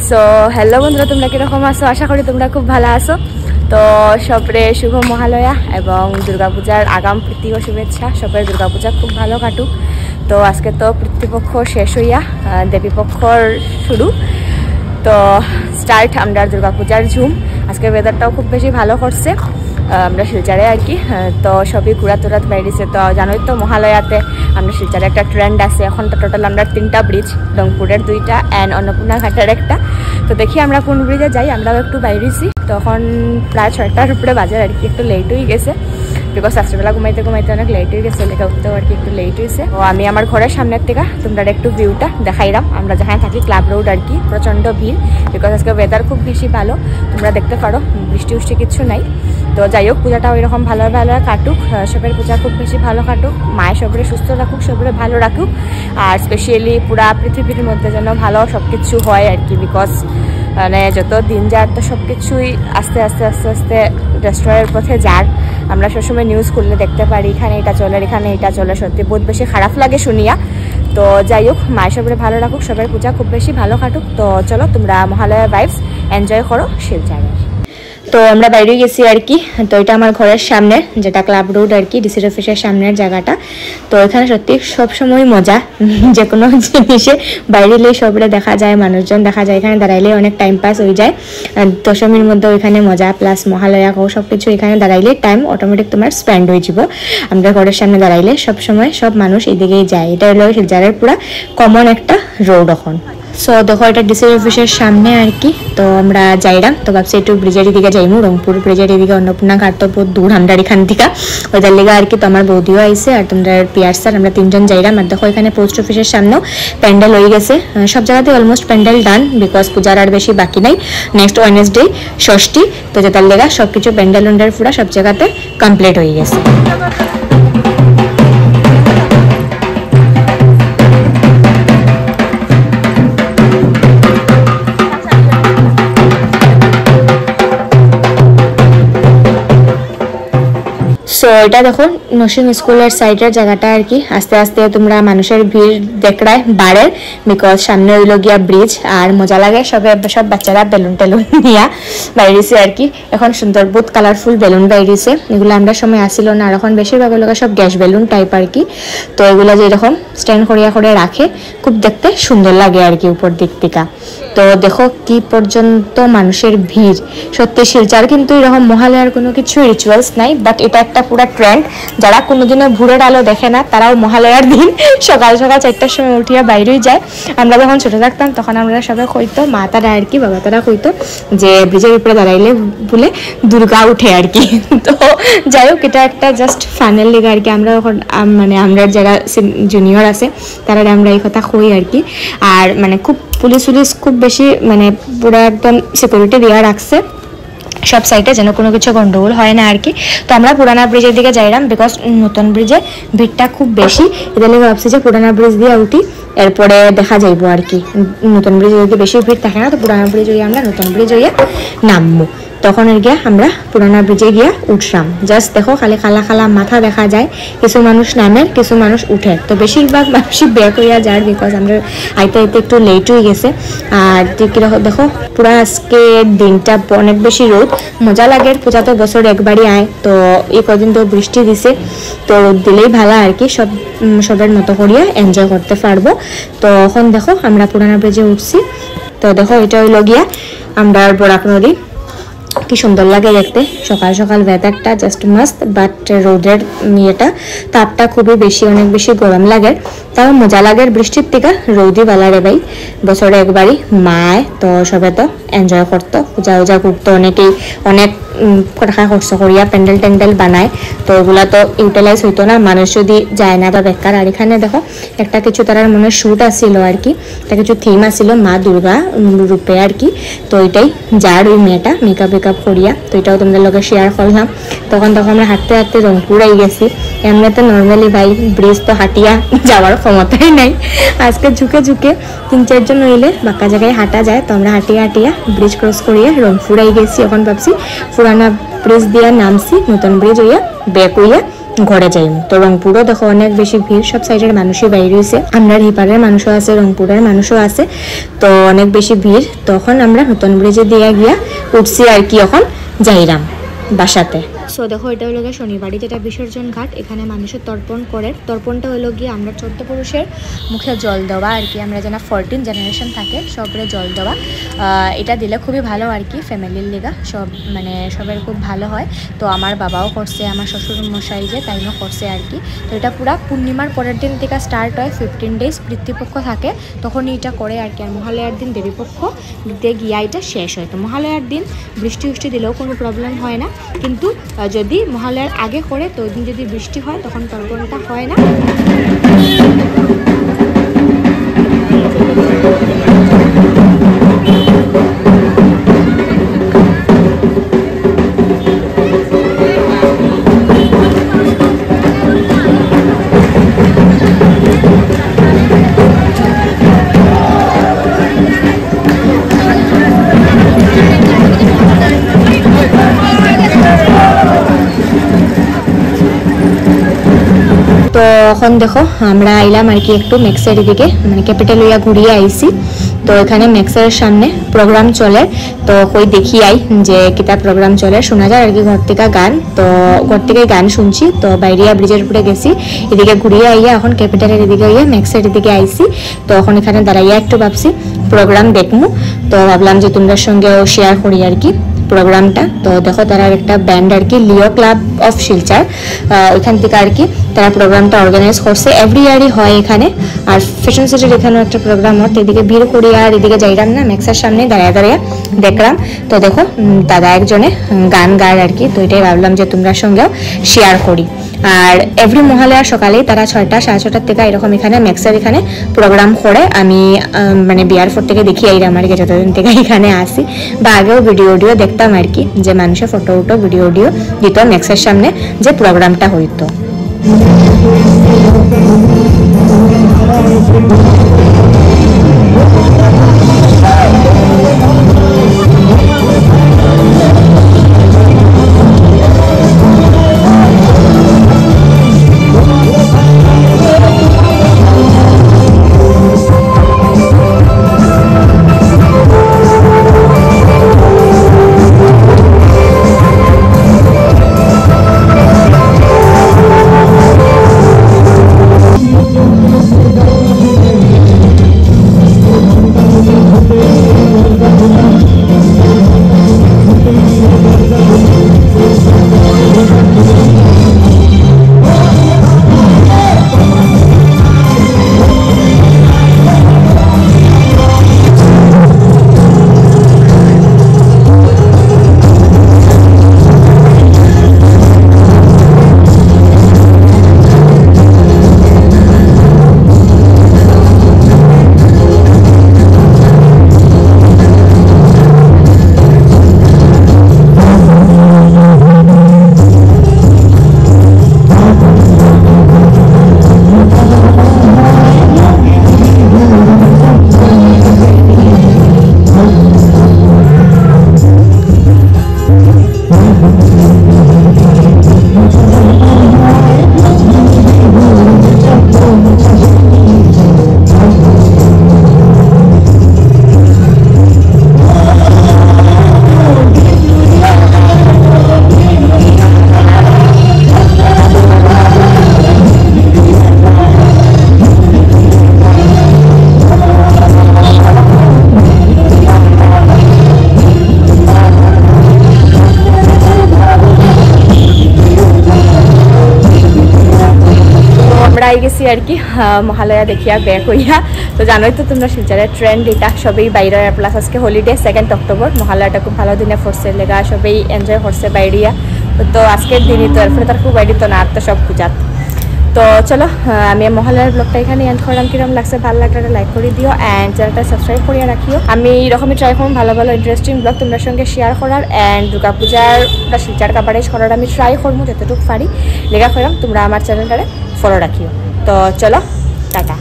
So hello বন্ধুরা, তোমরা কিরকম আছো? আশা করি তোমরা খুব ভালো আছো। তো সবরে শুভ মহালয়া এবং দুর্গাপূজার আগাম প্রীতি ও শুভেচ্ছা। সবের দুর্গাপূজা খুব ভালো কাটুক। তো আজকে তো পিতৃপক্ষ শেষ হইয়া দেবীপক্ষর শুরু, তো স্টার্ট আমরা দুর্গাপূজার ঝুম। আজকে ওয়েদারটাও খুব বেশি ভালো করছে, আমরা শিলচরে আর কি। তো সবই ঘুরা তুরাত বাইরেছে। তো জানোই তো মহালয়াতে আমরা শিলচরে একটা ট্রেন্ড আছে। এখন তো টোটাল আমরা 3টা ব্রিজ, রংপুরের 2টা অ্যান্ড অন্নপূর্ণা ঘাটের একটা। তো দেখি আমরা কোন ব্রিজে যাই। আমরাও একটু বাইরেছি, তখন প্রায় 6টার উপরে বাজার আর কি। একটু লেট হয়ে গেছে বিকজ রাত্রিবেলা ঘুমাইতে ঘুমাইতে অনেক লেট হয়ে গেছে, লেখা উঠতেও আর কি একটু লেট হয়েছে। তো আমি আমার ঘরের সামনের থেকে তোমরা একটু ভিউটা দেখাইলাম। আমরা যেখানে থাকি ক্লাব রোড আর কি, প্রচণ্ড ভিড় বিকজ আজকে ওয়েদার খুব বেশি ভালো। তোমরা দেখতে পারো বৃষ্টি উষ্টি কিছু নাই। তো যাই হোক, পূজাটা ওই রকম ভালো ভালো কাটুক। সবের পূজা খুব বেশি ভালো কাটুক। মায়ের সবরে সুস্থ রাখুক, সবরে ভালো রাখুক। আর স্পেশালি পুরা পৃথিবীর মধ্যে যেন ভালো সব কিছু হয় আর কি। বিকজ মানে যত দিন যার তো সব কিছুই আস্তে আস্তে আস্তে আস্তে ডেস্ট্রয়ের পথে যার। আমরা সবসময় নিউজ খুললে দেখতে পারি এখানে এটা চলে, এখানে এটা চলে। সত্যি বহুত বেশি খারাপ লাগে শুনিয়া। তো যাই হোক, মায়ের সবরে ভালো রাখুক, সবের পূজা খুব বেশি ভালো কাটুক। তো চলো তোমরা মহালয়া ভাইবস এনজয় করো শিলচরে। তো আমরা বাইরে গেছি আর কি। তো এটা আমার ঘরের সামনে, যেটা ক্লাব রোড আর কি, ডিসির অফিসের সামনের জায়গাটা। তো এখানে সত্যি সবসময় মজা, যে কোনো জিনিসে বাইরে এলেই সবরে দেখা যায়, মানুষজন দেখা যায়। এখানে দাঁড়াইলে অনেক টাইম পাস হয়ে যায়। দশমীর মধ্যে ওইখানে মজা প্লাস মহালয়া হোক সব কিছু এখানে দাঁড়াইলে টাইম অটোমেটিক তোমার স্পেন্ড হয়ে যাব। আমরা ঘরের সামনে দাঁড়াইলে সবসময় সব মানুষ এদিকেই যায়। এটা হলো শিলচরের পুরা কমন একটা রোড এখন। সো দেখো এটা ডিসি অফিসের সামনে আর কি। তো আমরা যাইলাম, তো ভাবছি একটু ব্রিজের দিকে যাইমু। রংপুর ব্রিজের এদিকে অন্নপূর্ণা ঘাট তো বহুত দূর আমরা এখান থেকে, ওইটার লেগে আর কি। তো আমার বৌদিও আইসে আর তোমরা পিয়ার স্যার, আমরা 3জন যাইলাম। আর দেখো এখানে পোস্ট অফিসের সামনেও প্যান্ডেল হয়ে গেছে। সব জায়গাতে অলমোস্ট প্যান্ডেল ডান বিকজ পূজার আর বেশি বাকি নাই। নেক্সট ওয়েডনেসডে ষষ্ঠী, তো যেটার লেগা সব কিছু প্যান্ডেল উন্ডেল পুরা সব জায়গাতে কমপ্লিট হয়ে গেছে। সো এটা দেখো নসিম স্কুলের সাইডের জায়গাটা আর কি। আস্তে আস্তে তোমরা মানুষের ভিড় দেখরায় বাড়ে বিকজ সামনে হইল গিয়া ব্রিজ। আর মজা লাগে, সব বাচ্চারা বেলুন টেলুন নিয়া বাইরেছে আর কি। এখন সুন্দর বহুত কালারফুল বেলুন বাইরেছে, এগুলো আমরা সময় আসিল না। আর এখন বেশিরভাগ লোক সব গ্যাস বেলুন টাইপ আর কি। তো এগুলো যে এরকম স্ট্যান্ড করিয়া করে রাখে, খুব দেখতে সুন্দর লাগে আর কি উপর দিক থেকে। তো দেখো কি পর্যন্ত মানুষের ভিড়। সত্যি শিলচর কিন্তু এরকম মহালয়ার কোনো কিছু রিচুয়ালস নাই, বাট এটা একটা পুরো ট্রেন্ড। যারা কোনোদিনও ভোরের আলো দেখে না তারাও মহালয়ার দিন সকাল সকাল 4টার সময় উঠিয়া বাইরেই যায়। আমরা যখন ছোট থাকতাম তখন আমরা সবাই কইতো, মা তারা আর কি, বাবা তারা কইতো যে ব্রিজের উপরে দাঁড়াইলে বলে দুর্গা উঠে আর কি। তো যাই হোক, এটা একটা জাস্ট ফানের লেগে আর কি। আমরা এখন মানে আমরা যারা জুনিয়র আছে তারা আমরা এই কথা কই আর কি। আর মানে খুব পুলিশ খুব বেশি মানে পুরো একদম সিকিউরিটি দেওয়া রাখছে সব সাইডে, যেন কোনো কিছু গন্ডগোল হয় না আর কি। তো আমরা পুরানা ব্রিজের দিকে যাইলাম বিকজ নতুন ব্রিজে ভিড়টা খুব বেশি। এদের লেগে ভাবছি যে পুরানা ব্রিজ দিয়ে উঠি, এরপরে দেখা যাইব আর কি। নতুন ব্রিজে যদি বেশি ভিড় থাকে না, তো পুরানা ব্রিজ হইয়া আমরা নতুন ব্রিজ হইয়া নামবো। তখন আর গিয়া আমরা পুরানা ব্রিজে গিয়া উঠলাম। জাস্ট দেখো খালি খালা খালা মাথা দেখা যায়। কিছু মানুষ নামে, কিছু মানুষ উঠে। তো বেশিরভাগ মানুষই ব্যাক হইয়া যায় বিকজ আমরা আইতে আইতে একটু লেট হয়ে গেছে। আর দেখো পুরা আজকে দিনটা অনেক বেশি রোদ, মজা লাগে। পূজা তো বছর একবারই আয়, তো এই কদিন তো বৃষ্টি দিছে, তো রোদ দিলেই ভালো আর কি। সবের মতো করিয়া এনজয় করতে পারবো। তো এখন দেখো আমরা পুরানা ব্রিজে উঠছি। তো দেখো এটা হইল গিয়া আমরা বরাক নদী। কি সুন্দর লাগে দেখতে, সকাল সকাল ওয়েদারটা জাস্ট মাস্ট। বাট রোদের ইয়েটা তাপটা খুবই বেশি, অনেক বেশি গরম লাগে। তাও মজা লাগে বৃষ্টির থেকে। রৌদি বেলা রে ভাই, বছরে একবারই মায়, তো সবে তো এনজয় করতো, পূজা উজা করতো। অনেকেই অনেক টাকা খরচ করিয়া প্যান্ডেল ট্যান্ডেল বানায়। তো ওগুলা তো ইউটিলাইজ হইতো না, মানুষ যদি যায় না বা বেকার। আর এখানে দেখো একটা কিছু তার মনে শুট আসছিল আর কি, একটা কিছু থিম আসছিল মা দুর্গা রূপে আর কি। তো এটাই যার ওই মেয়েটা মেকআপ করিয়া, তো এটাও তোমাদের লগে শেয়ার করলাম। তখন আমরা হাঁটতে হাঁটতে রংপুর আই গেছি। এমনি তো নর্মালি ভাই ব্রিজ তো হাঁটিয়া যাওয়ার ক্ষমতাই নাই। আজকে ঝুঁকে 3-4 জন হইলে বাঁকা জায়গায় হাঁটা যায়। তো আমরা হাঁটিয়া ব্রিজ ক্রস করিয়া রংপুর আই গেছি। এখন ভাবছি পুরানা ব্রিজ দিয়া নামছি, নতুন ব্রিজ হইয়া ব্যাক হইয়া ঘরে যাই। তো রংপুরও দেখো অনেক বেশি ভিড়, সব সাইডের মানুষই বাইরে হয়েছে, আমরা হিপারের মানুষও আছে, রংপুরের মানুষও আছে, তো অনেক বেশি ভিড়। তখন আমরা নতুন ব্রিজে দিয়ে গিয়া উঠছি আর কি, এখন যাইরাম বাসাতে। সো দেখো এটা হলো গিয়ে শনিবারই যেটা বিসর্জন ঘাট, এখানে মানুষের তর্পণ করে। তর্পণটা হলো গিয়ে আমরা 14 পুরুষের মুখে জল দেওয়া আর কি, আমরা যেন 14 জেনারেশন থাকে সবরে জল দেওয়া। এটা দিলে খুবই ভালো আর কি, ফ্যামিলির লেগা সব মানে সবের খুব ভালো হয়। তো আমার বাবাও করছে, আমার শ্বশুর মশাই যে তাইও করছে আর কি। তো এটা পুরা পূর্ণিমার পরের দিন থেকে স্টার্ট হয়, 15 ডেজ পিতৃপক্ষ থাকে তখনই এটা করে আর কি। আর মহালয়ার দিন দেবীপক্ষ দিতে গিয়া এটা শেষ হয়। তো মহালয়ার দিন বৃষ্টি দিলেও কোনো প্রবলেম হয় না, কিন্তু যদি মহালয়ার আগে করে তো ওই দিন যদি বৃষ্টি হয় তখন তর্পণটা হয় না। তো এখন দেখো আমরা আইলাম আর কি একটু ম্যাক্সের দিকে, মানে ক্যাপিটাল হইয়া ঘুরিয়ে আইছি। তো এখানে ম্যাক্সের সামনে প্রোগ্রাম চলে, তো কই দেখি আই যে কিতা প্রোগ্রাম চলে, শোনা যায় আর কি ঘর থেকে গান। তো ঘর থেকে গান শুনছি, তো বাইরিয়া ব্রিজের উপরে গেছি, এদিকে ঘুরিয়ে আইয়া এখন ক্যাপিটালের এদিকে হইয়া ম্যাক্সের দিকে আইছি। তো এখন এখানে দাঁড়াইয়া একটু ভাবছি প্রোগ্রাম দেখবো, তো ভাবলাম যে তোমরা সঙ্গেও শেয়ার করি আর কি প্রোগ্রামটা। তো দেখো তারা একটা ব্যান্ড আর কি, লিও ক্লাব অফ শিলচর, ওইখান থেকে আর কি তারা প্রোগ্রামটা অর্গানাইজ করছে, এভরি ইয়ারই হয় এখানে। আর ফ্যাশন সিটির এখানেও একটা প্রোগ্রাম হয়, এদিকে ভিড় করি আর এদিকে যাইলাম না, ম্যাক্সের সামনে দাঁড়িয়ে দেখলাম। তো দেখো দাদা একজনে গান গায় আর কি, তো এটাই ভাবলাম যে তোমরা সঙ্গেও শেয়ার করি। আর এভরি মহালয়ার সকালেই তারা 6টা সাড়ে 6টার থেকে এরকম এখানে ম্যাক্সের এখানে প্রোগ্রাম করে। আমি মানে বিয়ার পর থেকে দেখি আইরাম আর কি, যতদিন থেকে এখানে আসি, বা আগেও ভিডিও দেখতাম আর কি, যে মানুষের ফটো ভিডিও দিত ম্যাক্সের সামনে যে প্রোগ্রামটা হইতো। গেছি আর কি মহালয়া দেখিয়া ব্যাক হইয়া। তো জানোই তো তোমরা শিলচরের ট্রেন্ড এটা, সবাই বাইরে। প্লাস আজকে হলিডে 2 অক্টোবর, মহালয়াটা খুব ভালো দিনে ফোর্সের লেগা, সবাই এনজয় করছে বাইরিয়া। তো আজকের দিনই তো এরপরে তার খুব বাইরে তো না, আর তো সব পূজাত। তো চলো আমি মহালয়ার ব্লগটা এখানে এন্ড করলাম। কিরকম লাগছে, ভালো লাগলে লাইক করে দিও অ্যান্ড চ্যানেলটা সাবস্ক্রাইব করিয়া রাখিও। আমি এরকমই ট্রাই করুন ভালো ইন্টারেস্টিং ব্লগ তোমার সঙ্গে শেয়ার করার, অ্যান্ড দুর্গাপূজার শিলচর কাভারেজ করার আমি ট্রাই করবো যতটুকু পারি। লেখা করলাম তোমরা আমার চ্যানেলটারে ফলো রাখিও। তো চলো টাটা।